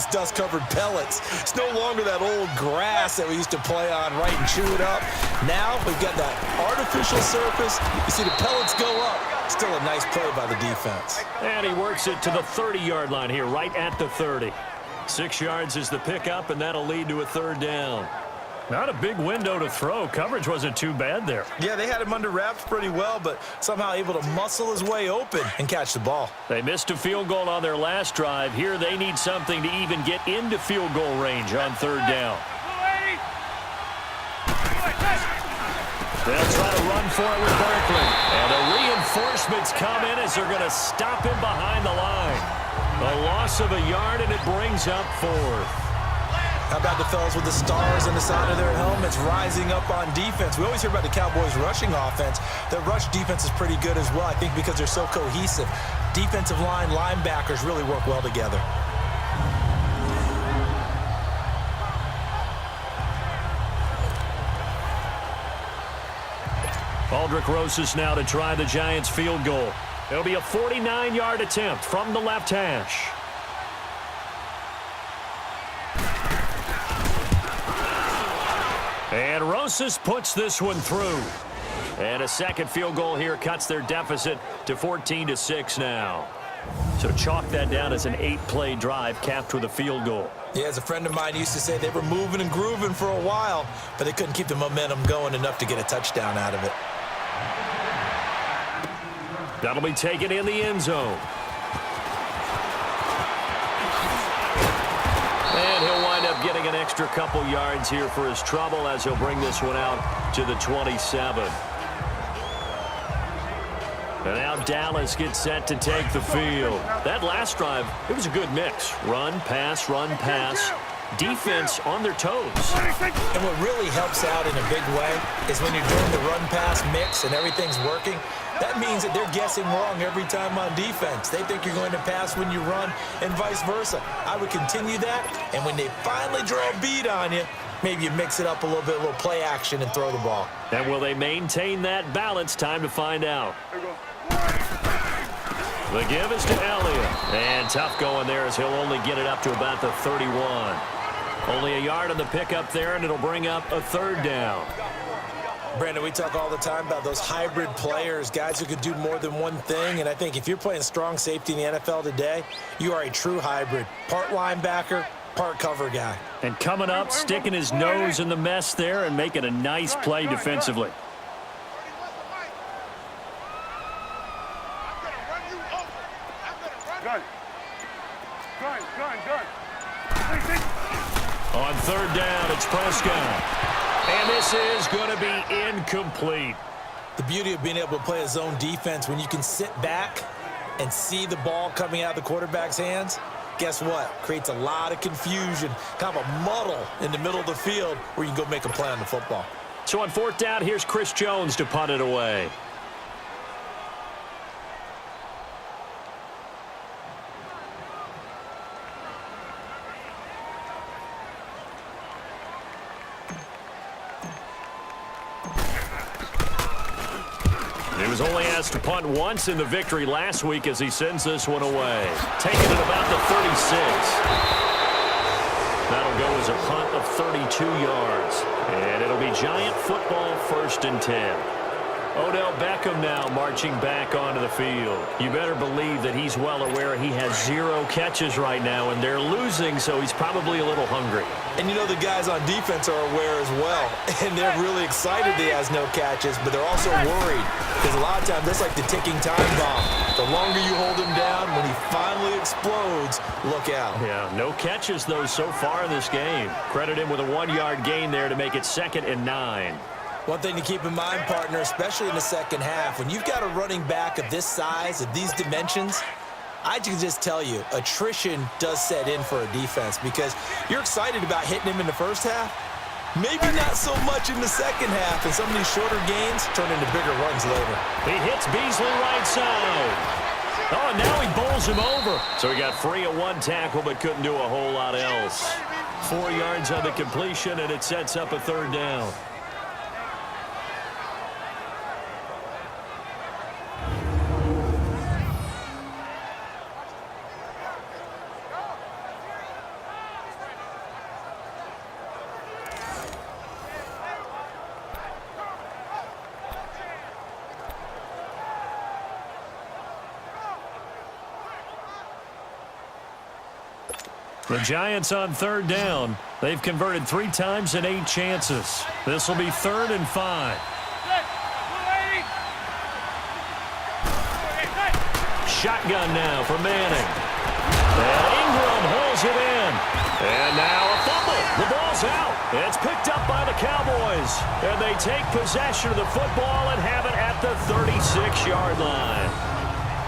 It's dust-covered pellets. It's no longer that old grass that we used to play on, right, and chew it up. Now we've got that artificial surface. You see the pellets go up. Still a nice play by the defense. And he works it to the 30-yard line here, right at the 30. 6 yards is the pickup, and that'll lead to a third down. Not a big window to throw. Coverage wasn't too bad there. Yeah, they had him under wraps pretty well, but somehow able to muscle his way open and catch the ball. They missed a field goal on their last drive. Here they need something to even get into field goal range on third down. They'll try to run for it with Berkeley. And the reinforcements come in as they're going to stop him behind the line. A loss of a yard, and it brings up fourth. How about the fellas with the stars on the side of their helmets rising up on defense? We always hear about the Cowboys' rushing offense. Their rush defense is pretty good as well, I think, because they're so cohesive. Defensive line, linebackers really work well together. Aldrich Rosas now to try the Giants' field goal. It'll be a 49-yard attempt from the left hash. And Rosas puts this one through. And a second field goal here cuts their deficit to 14-6 now. So chalk that down as an 8-play drive capped with a field goal. Yeah, as a friend of mine used to say, they were moving and grooving for a while, but they couldn't keep the momentum going enough to get a touchdown out of it. That'll be taken in the end zone. And he'll wind up getting an extra couple yards here for his trouble as he'll bring this one out to the 27. And now Dallas gets set to take the field. That last drive, it was a good mix. Run, pass, defense on their toes. And what really helps out in a big way is when you're doing the run-pass mix and everything's working, that means that they're guessing wrong every time on defense. They think you're going to pass when you run and vice versa. I would continue that, and when they finally draw a beat on you, maybe you mix it up a little bit, a little play action, and throw the ball. And will they maintain that balance? Time to find out. The give is to Elliott. And tough going there as he'll only get it up to about the 31. Only a yard on the pickup there, and it'll bring up a third down. Brandon, we talk all the time about those hybrid players, guys who could do more than one thing. And I think if you're playing strong safety in the NFL today, you are a true hybrid. Part linebacker, part cover guy. And coming up, sticking his nose in the mess there and making a nice play defensively. On third down, it's Prescott. And this is going to be incomplete. The beauty of being able to play a zone defense when you can sit back and see the ball coming out of the quarterback's hands, guess what? Creates a lot of confusion, kind of a muddle in the middle of the field where you can go make a play on the football. So on fourth down, here's Chris Jones to punt it away. He was only asked to punt once in the victory last week as he sends this one away. Taking it about the 36. That'll go as a punt of 32 yards. And it'll be Giant football, 1st and 10. Odell Beckham now marching back onto the field. You better believe that he's well aware he has 0 catches right now, and they're losing, so he's probably a little hungry. And you know the guys on defense are aware as well, and they're really excited that he has no catches, but they're also worried because a lot of times that's like the ticking time bomb. The longer you hold him down, when he finally explodes, look out. Yeah, no catches, though, so far in this game. Credit him with a 1-yard gain there to make it 2nd and 9. One thing to keep in mind, partner, especially in the second half, when you've got a running back of this size, of these dimensions, I can just tell you, attrition does set in for a defense because you're excited about hitting him in the first half. Maybe not so much in the second half, and some of these shorter gains turn into bigger runs later. He hits Beasley right side. Oh, and now he bowls him over. So he got free of 1 tackle but couldn't do a whole lot else. 4 yards on the completion, and it sets up a third down. The Giants on third down. They've converted 3 times in 8 chances. This will be 3rd and 5. Shotgun now for Manning. And Ingram holds it in. And now a fumble. The ball's out. It's picked up by the Cowboys. And they take possession of the football and have it at the 36-yard line.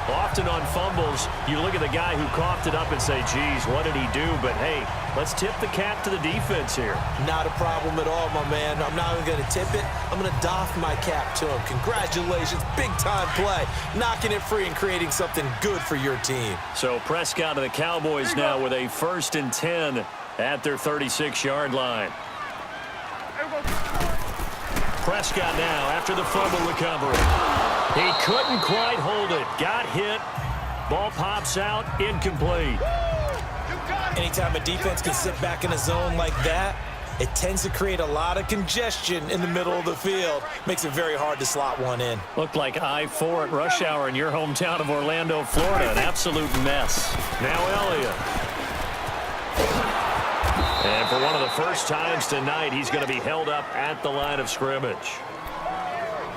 Often on fumbles, you look at the guy who coughed it up and say, geez, what did he do? But, hey, let's tip the cap to the defense here. Not a problem at all, my man. I'm not even going to tip it. I'm going to doff my cap to him. Congratulations. Big-time play. Knocking it free and creating something good for your team. So Prescott and the Cowboys now with a 1st and 10 at their 36-yard line. Prescott now after the fumble recovery. He couldn't quite hold it. Got hit. Ball pops out. Incomplete. Anytime a defense can sit back in a zone like that, it tends to create a lot of congestion in the middle of the field. Makes it very hard to slot one in. Looked like I-4 at rush hour in your hometown of Orlando, Florida. An absolute mess. Now Elliott. And for one of the first times tonight, he's going to be held up at the line of scrimmage.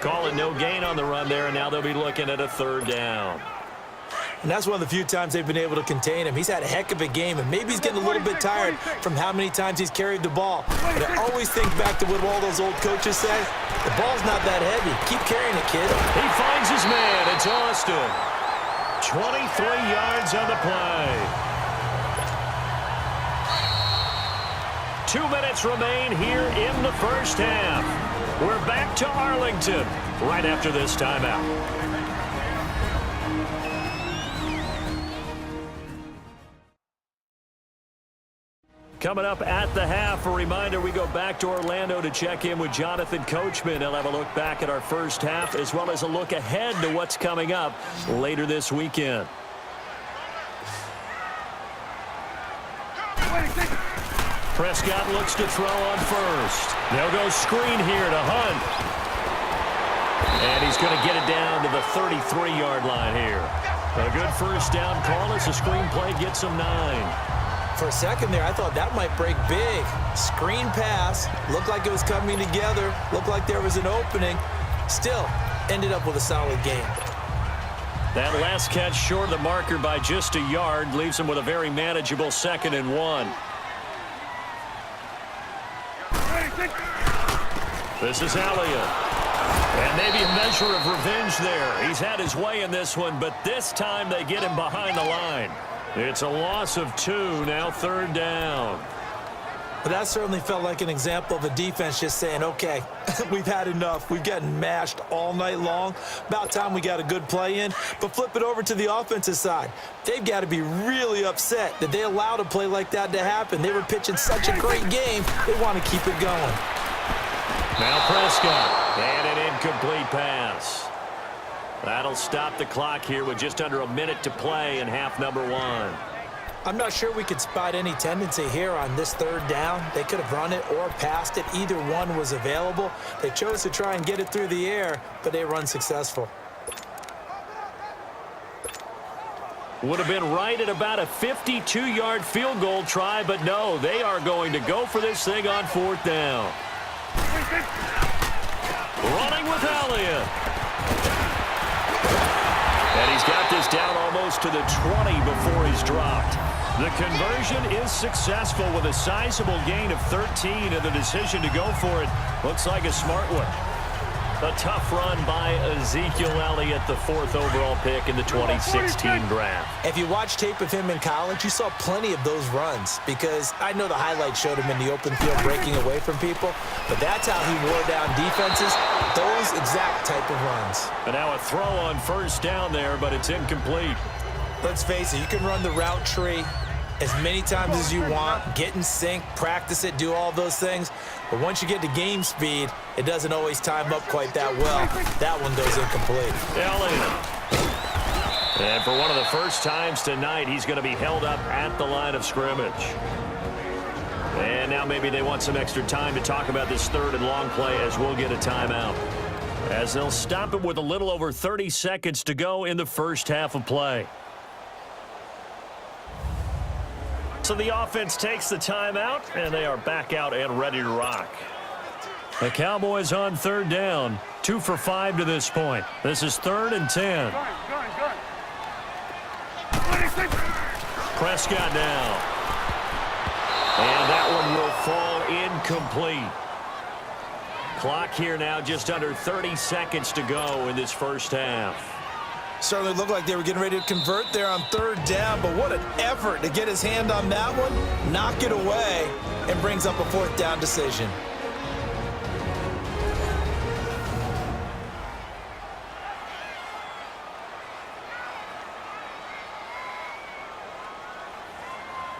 Calling no gain on the run there, and now they'll be looking at a 3rd down. And that's one of the few times they've been able to contain him. He's had a heck of a game, and maybe he's getting a little bit tired from how many times he's carried the ball. But I always think back to what all those old coaches say. The ball's not that heavy. Keep carrying it, kid. He finds his man. It's Austin. 23 yards on the play. 2 minutes remain here in the first half. We're back to Arlington right after this timeout. Coming up at the half, a reminder, we go back to Orlando to check in with Jonathan Coachman. He'll have a look back at our first half as well as a look ahead to what's coming up later this weekend. Prescott looks to throw on first. They'll go screen here to Hunt. And he's going to get it down to the 33-yard line here. A good first down call as the screen play gets him 9. For a second there, I thought that might break big. Screen pass. Looked like it was coming together. Looked like there was an opening. Still, ended up with a solid game. That last catch short of the marker by just a yard leaves him with a very manageable 2nd and 1. This is Elliott. And maybe a measure of revenge there. He's had his way in this one, but this time they get him behind the line. It's a loss of 2, now 3rd down. But that certainly felt like an example of a defense just saying, okay, we've had enough. We've gotten mashed all night long. About time we got a good play in. But flip it over to the offensive side. They've got to be really upset that they allowed a play like that to happen. They were pitching such a great game, they want to keep it going. Now Prescott, and an incomplete pass. That'll stop the clock here with just under a minute to play in half number 1. I'm not sure we could spot any tendency here on this 3rd down. They could have run it or passed it. Either one was available. They chose to try and get it through the air, but they were unsuccessful. Would have been right at about a 52-yard field goal try, but no, they are going to go for this thing on 4th down. Running with Elliott. And he's got this down almost to the 20 before he's dropped. The conversion is successful with a sizable gain of 13, and the decision to go for it looks like a smart one. A tough run by Ezekiel Elliott, the 4th overall pick in the 2016 draft. If you watch tape of him in college, you saw plenty of those runs because I know the highlights showed him in the open field breaking away from people, but that's how he wore down defenses, those exact type of runs. And now a throw on 1st down there, but it's incomplete. Let's face it, you can run the route tree as many times as you want, get in sync, practice it, do all those things. But once you get to game speed, it doesn't always time up quite that well. That one goes incomplete. Elliott. And for one of the first times tonight, he's going to be held up at the line of scrimmage. And now maybe they want some extra time to talk about this 3rd and long play as we'll get a timeout. As they'll stop it with a little over 30 seconds to go in the first half of play. So the offense takes the timeout, and they are back out and ready to rock. The Cowboys on third down, 2 for 5 to this point. This is 3rd and 10. Prescott down. And that one will fall incomplete. Clock here now just under 30 seconds to go in this first half. Certainly looked like they were getting ready to convert there on 3rd down, but what an effort to get his hand on that one, knock it away, and brings up a 4th down decision.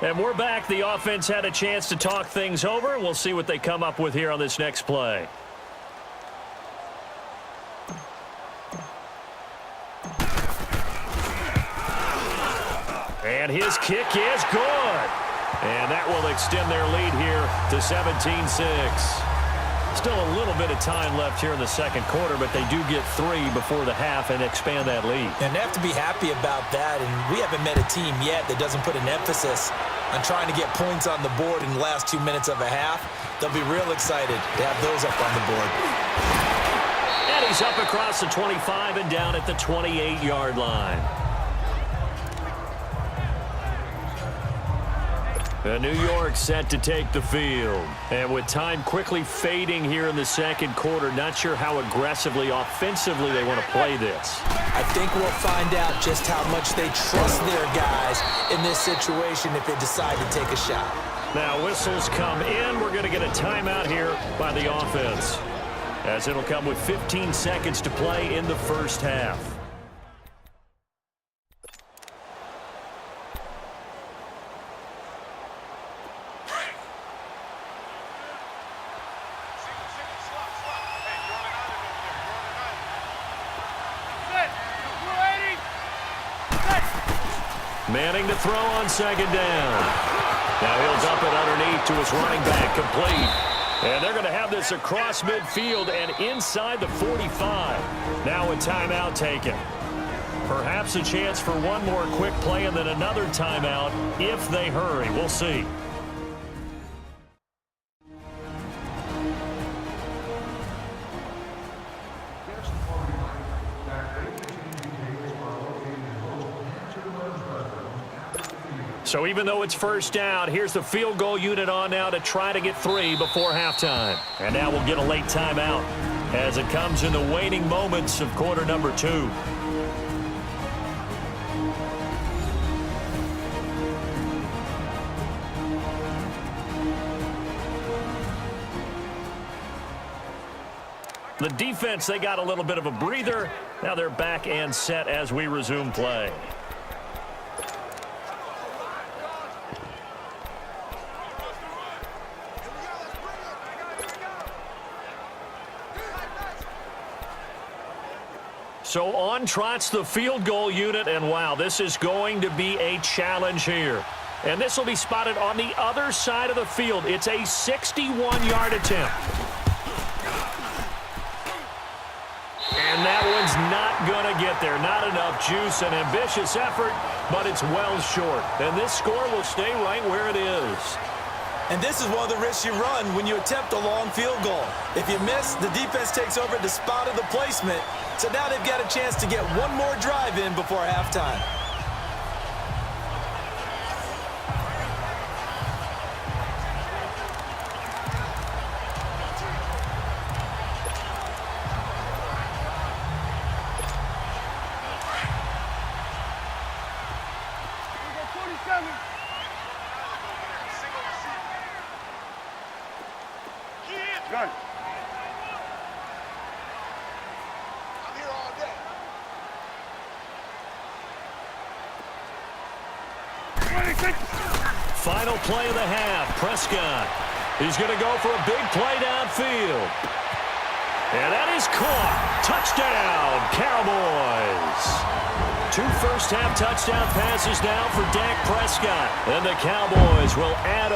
And we're back. The offense had a chance to talk things over. We'll see what they come up with here on this next play. And his kick is good. And that will extend their lead here to 17-6. Still a little bit of time left here in the second quarter, but they do get 3 before the half and expand that lead. And they have to be happy about that, and we haven't met a team yet that doesn't put an emphasis on trying to get points on the board in the last 2 minutes of a half. They'll be real excited to have those up on the board. And he's up across the 25 and down at the 28-yard line. New York set to take the field. And with time quickly fading here in the second quarter, not sure how aggressively, offensively they want to play this. I think we'll find out just how much they trust their guys in this situation if they decide to take a shot. Now whistles come in. We're going to get a timeout here by the offense, as it'll come with 15 seconds to play in the first half. Manning to throw on second down. Now he'll dump it underneath to his running back, complete. And they're going to have this across midfield and inside the 45. Now a timeout taken. Perhaps a chance for one more quick play and then another timeout if they hurry. We'll see. So even though it's first down, here's the field goal unit on now to try to get 3 before halftime. And now we'll get a late timeout as it comes in the waning moments of quarter number 2. The defense, they got a little bit of a breather. Now they're back and set as we resume play. So on trots the field goal unit, and wow, this is going to be a challenge here. And this will be spotted on the other side of the field. It's a 61-yard attempt. And that one's not going to get there. Not enough juice, an ambitious effort, but it's well short. And this score will stay right where it is. And this is one of the risks you run when you attempt a long field goal. If you miss, the defense takes over the spot of the placement. So now they've got a chance to get one more drive in before halftime. Good. Final play of the half. Prescott. He's going to go for a big play downfield. And that is caught. Touchdown, Cowboys. 2 first-half touchdown passes now for Dak Prescott. And the Cowboys will add on.